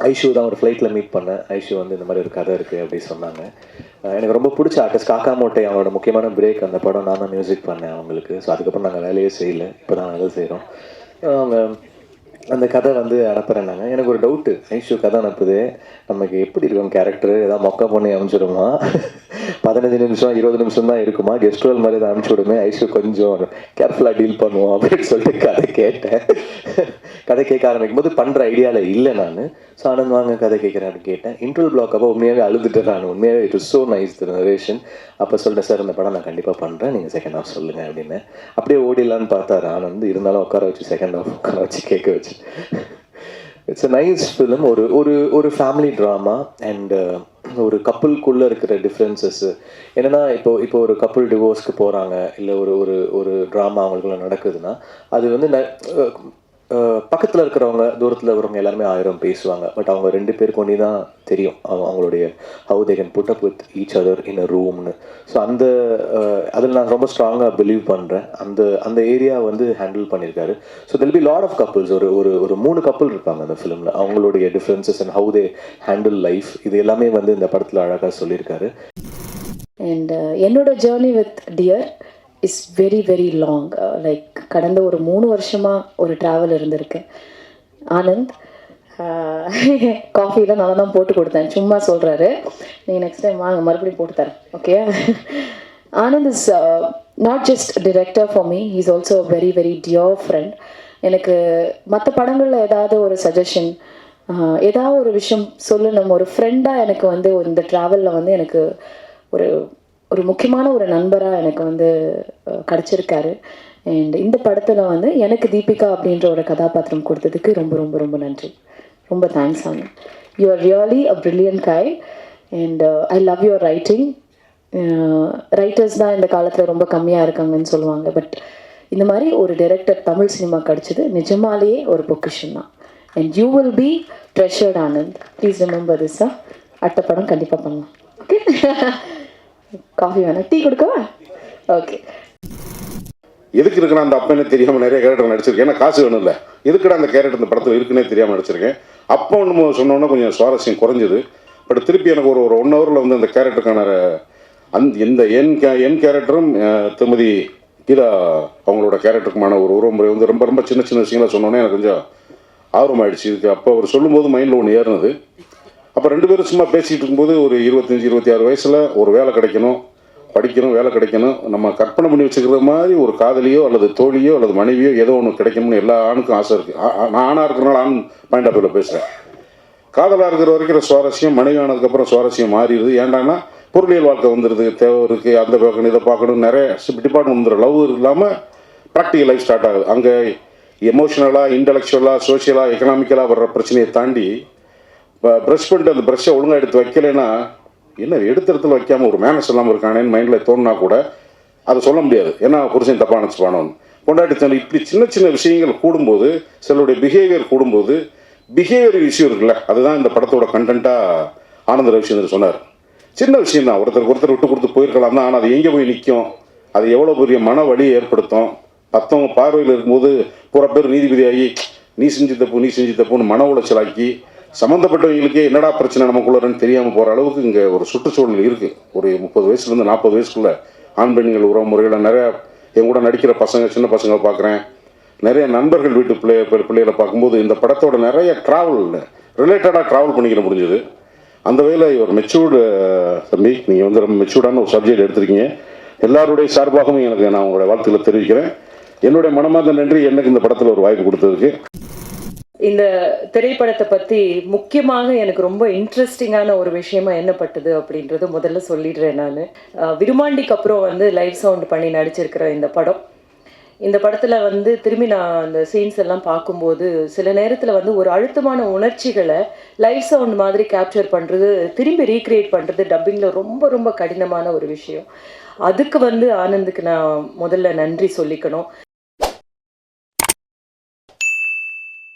ஐஷு தான் ஒரு ஃப்ளைட்டில் மீட் பண்ணேன். ஐஷு வந்து இந்த மாதிரி ஒரு கதை இருக்குது அப்படி சொன்னாங்க. எனக்கு ரொம்ப பிடிச்ச ஆர்டிஸ்ட் காக்கா மோட்டை, அவனோட முக்கியமான பிரேக் அந்த படம் நான் தான் மியூசிக் பண்ணேன் அவங்களுக்கு. ஸோ அதுக்கப்புறம் நாங்கள் வேலையே செய்யலை, இப்போ தான் வேலை செய்கிறோம். அவங்க அந்த கதை வந்து அனுப்புகிறேன்னாங்க. எனக்கு ஒரு டவுட்டு, ஐஷு கதை அனுப்புது, நமக்கு எப்படி இருக்கும் கேரக்டர்? ஏதாவது மொக்க பண்ணி அனுப்பிச்சிடுமா? 15 நிமிஷம் 20 நிமிஷம் தான் இருக்குமா? கெஸ்ட் ரோல் மாதிரி தான் அனுப்பிச்சி விடுமே, ஐஷு கொஞ்சம் கேர்ஃபுல்லாக டீல் பண்ணுவோம் அப்படின்னு சொல்லிட்டு கதை கேட்டேன். கதை கேட்க ஆரம்பிக்கும் போது பண்ணுற ஐடியாவில் இல்லை நான். ஸோ ஆனந்த் வாங்க கதை கேட்குறேன்னு கேட்டேன். இன்டர்வல் பிளாக் அப்போ உண்மையாகவே அழுதுட்டேன் நான். உண்மையாகவே it is so nice the narration. அப்போ சொல்லிட்டேன், சார் இந்த படம் நான் கண்டிப்பாக பண்ணுறேன், நீங்கள் செகண்ட் ஹாஃப் சொல்லுங்கள் அப்படின்னு. அப்படியே ஓடிடலான்னு பார்த்தாரு ஆனந்த். இருந்தாலும் உட்கார வச்சு செகண்ட் ஹாஃப் உட்கார வச்சு கேட்க வச்சு. It's a nice film. ஒரு ஒரு ஒரு ஃபேமிலி ட்ராமா அண்ட் ஒரு கப்புள்குள்ளே இருக்கிற டிஃப்ரென்சஸ்ஸு என்னென்னா, இப்போ ஒரு கப்புள் டிவோர்ஸ்க்கு போகிறாங்க, இல்லை ஒரு ஒரு ஒரு ட்ராமா அவங்களுக்குள்ள நடக்குதுன்னா, அது வந்து பக்கத்தில் இருக்கிறவங்க தூரத்தில் இருக்கிறவங்க எல்லாருமே 1000 பேசுவாங்க. பட் அவங்க 2 பேருக்கு ஒன்றி தான் தெரியும் அவங்களுடைய how they can put up with each other in a ரூம்னு. ஸோ அதில் நான் ரொம்ப ஸ்ட்ராங்காக பிலீவ் பண்ணுறேன். அந்த ஏரியா வந்து ஹேண்டில் பண்ணியிருக்காரு. So there'll be lot of couples. ஒரு 3 கப்புள் இருப்பாங்க அந்த ஃபிலிமில். அவங்களுடைய differences and how they handle life, இது எல்லாமே வந்து இந்த படத்தில் அழகாக சொல்லியிருக்காரு. அண்ட் என்னோட journey with Dear is very very long. Like கடந்த ஒரு 3 வருஷமாக ஒரு ட்ராவல் இருந்திருக்கு. ஆனந்த் காஃபிலாம் நல்லா தான் போட்டு கொடுத்தேன், சும்மா சொல்கிறாரு. நீங்கள் நெக்ஸ்ட் டைம் வாங்க, மறுபடியும் போட்டு தரேன், okay? Anand is not just director for me, he is also very very dear friend. எனக்கு மற்ற படங்களில் ஏதாவது ஒரு சஜஷன், ஏதாவது ஒரு விஷயம் சொல்லணும், ஒரு ஃப்ரெண்டாக எனக்கு வந்து இந்த ட்ராவலில் வந்து எனக்கு ஒரு முக்கியமான ஒரு நண்பராக எனக்கு வந்து கிடச்சிருக்காரு. அண்ட் இந்த படத்தில் வந்து எனக்கு தீபிகா அப்படின்ற ஒரு கதாபாத்திரம் கொடுத்ததுக்கு ரொம்ப ரொம்ப ரொம்ப நன்றி. ரொம்ப thanks Anand. You are really a brilliant guy and I love your writing. Writers தான் இந்த காலத்தில் ரொம்ப கம்மியாக இருக்காங்கன்னு சொல்லுவாங்க. பட் இந்த மாதிரி ஒரு டைரக்டர் தமிழ் சினிமா கிடச்சிது நிஜமாலேயே ஒரு பொக்கிஷன் தான். And you will be treasured Anand. Please remember this. அடுத்த படம் கண்டிப்பாக பண்ணலாம், ஓகே? காஃபி வேணா, டீ கொடுக்கவா? ஓகே. எதுக்கு இருக்குன்னா அந்த அப்பனே தெரியாமல் நிறைய கேரக்டர் நடிச்சிருக்கேன். ஏன்னா காசு வேணும் இல்லை, எதுக்குடா அந்த கேரக்டர் இந்த படத்தில் இருக்குன்னே தெரியாமல் நடிச்சிருக்கேன். அப்போ ஒன்று சொன்னோன்னா கொஞ்சம் சுவாரஸ்யம் குறைஞ்சிது. பட் திருப்பி எனக்கு ஒரு 1 ஹவரில் வந்து அந்த கேரக்டருக்கான எந்த என் கேரக்டரும் திருமதி கீதா அவங்களோட கேரக்டருக்குமான ஒரு உறவுமுறை வந்து ரொம்ப ரொம்ப சின்ன சின்ன விஷயங்கள சொன்னோன்னே எனக்கு கொஞ்சம் ஆர்வமாயிடுச்சு. இதுக்கு அப்போ அவர் சொல்லும்போது மைண்டில் ஒன்று ஏறினது. அப்போ 2 பேரும் சும்மா பேசிகிட்டு இருக்கும்போது ஒரு 25-26 வயசில் ஒரு வேலை கிடைக்கணும், படிக்கணும், வேலை கிடைக்கணும், நம்ம கற்பனை பண்ணி வச்சுக்கிற மாதிரி ஒரு காதலியோ அல்லது தோழியோ அல்லது மனைவியோ ஏதோ ஒன்று கிடைக்கணும்னு எல்லா ஆணுக்கும் ஆசை இருக்குது. நான் ஆணாக இருக்கிறனால ஆண் பாயிண்ட் ஆஃப் வியூவில் பேசுகிறேன். காதலாக இருக்கிற வரைக்கும் சுவாரஸ்யம், மனைவி ஆனதுக்கப்புறம் சுவாரஸ்யம் மாறிடுது. ஏண்டான்னா பொருளியல் வாழ்க்கை வந்துடுது, தேவை இருக்குது, அந்த பார்க்கணும் இதை பார்க்கணும், நிறைய டிபார்ட்மெண்ட் வந்துடும். லவ் இல்லாமல் ப்ராக்டிக்கல் லைஃப் ஸ்டார்ட் ஆகுது. அங்கே எமோஷனலாக, இன்டலெக்சுவலாக, சோஷியலாக, எக்கனாமிக்கலாக வர்ற பிரச்சனையை தாண்டி ப்ரஷ் பண்ணிட்டு அந்த ப்ரஷ்ஷை ஒழுங்காக எடுத்து வைக்கலைன்னா, என்ன எடுத்த இடத்துல வைக்காமல் ஒரு மேனஸ் இல்லாமல் இருக்கானேன்னு மைண்டில் தோணுனா கூட அதை சொல்ல முடியாது. ஏன்னா புருஷன் தப்பாக நினச்சிப்பானோன்னு. கொண்டாடி இப்படி சின்ன சின்ன விஷயங்கள் கூடும்போது, சிலருடைய பிஹேவியர் கூடும்போது, பிஹேவியர் விஷயம் இருக்குல்ல, அதுதான் இந்த படத்தோட கண்டென்ட்டாக ஆனந்த ரவிச்சந்திரன் சொன்னார். சின்ன விஷயம் தான், ஒருத்தர் விட்டு கொடுத்து போயிருக்கலாம் தான். ஆனால் அது எங்கே போய் நிற்கும், அது எவ்வளோ பெரிய மன வலியை ஏற்படுத்தும். மற்றவங்க பார்வையில் இருக்கும்போது பூரா பேர் நீதிபதியாகி நீ செஞ்சு தப்புன்னு மன உளைச்சலாக்கி சம்மந்தப்பட்டவங்களுக்கே என்னடா பிரச்சனை நமக்குள்ளன்னு தெரியாமல் போகிற அளவுக்கு இங்கே ஒரு சுற்றுச்சூழல் இருக்குது. ஒரு 30 வயசுலேருந்து 40 வயசுக்குள்ளே ஆண் பெண்கள் உறவு முறைகளை நிறையா என் கூட நடிக்கிற பசங்க, சின்ன பசங்களை பார்க்குறேன். நிறைய நண்பர்கள் வீட்டு பிள்ளைகளை பார்க்கும்போது இந்த படத்தோட நிறைய ரிலேட்டடாக ட்ராவல் பண்ணிக்கிற முடிஞ்சது. அந்த வகையில் ஒரு மெச்சூர்டு தம்பி, நீங்கள் வந்து ரொம்ப மெச்சூர்டான ஒரு சப்ஜெக்ட் எடுத்திருக்கீங்க. எல்லாருடைய சார்பாகவும் எனக்கு நான் உங்களுடைய வாழ்த்துக்களை தெரிவிக்கிறேன். என்னுடைய மனமார்ந்த நன்றி எனக்கு இந்த படத்தில் ஒரு வாய்ப்பு கொடுத்ததுக்கு. இந்த திரைப்படத்தை பற்றி முக்கியமாக எனக்கு ரொம்ப இன்ட்ரெஸ்டிங்கான ஒரு விஷயமா என்ன பட்டது அப்படின்றது முதல்ல சொல்லிடுறேன். நான் விருமாண்டிக்கு அப்புறம் வந்து லைவ் சவுண்ட் பண்ணி நடிச்சிருக்கிற இந்த படத்தில் வந்து திரும்பி நான் அந்த சீன்ஸ் எல்லாம் பார்க்கும்போது சில நேரத்தில் வந்து ஒரு அழுத்தமான உணர்ச்சிகளை லைவ் சவுண்ட் மாதிரி கேப்சர் பண்ணுறது, திரும்பி ரீக்ரியேட் பண்ணுறது டப்பிங்கில் ரொம்ப ரொம்ப கடினமான ஒரு விஷயம். அதுக்கு வந்து ஆனந்துக்கு நான் முதல்ல நன்றி சொல்லிக்கணும்.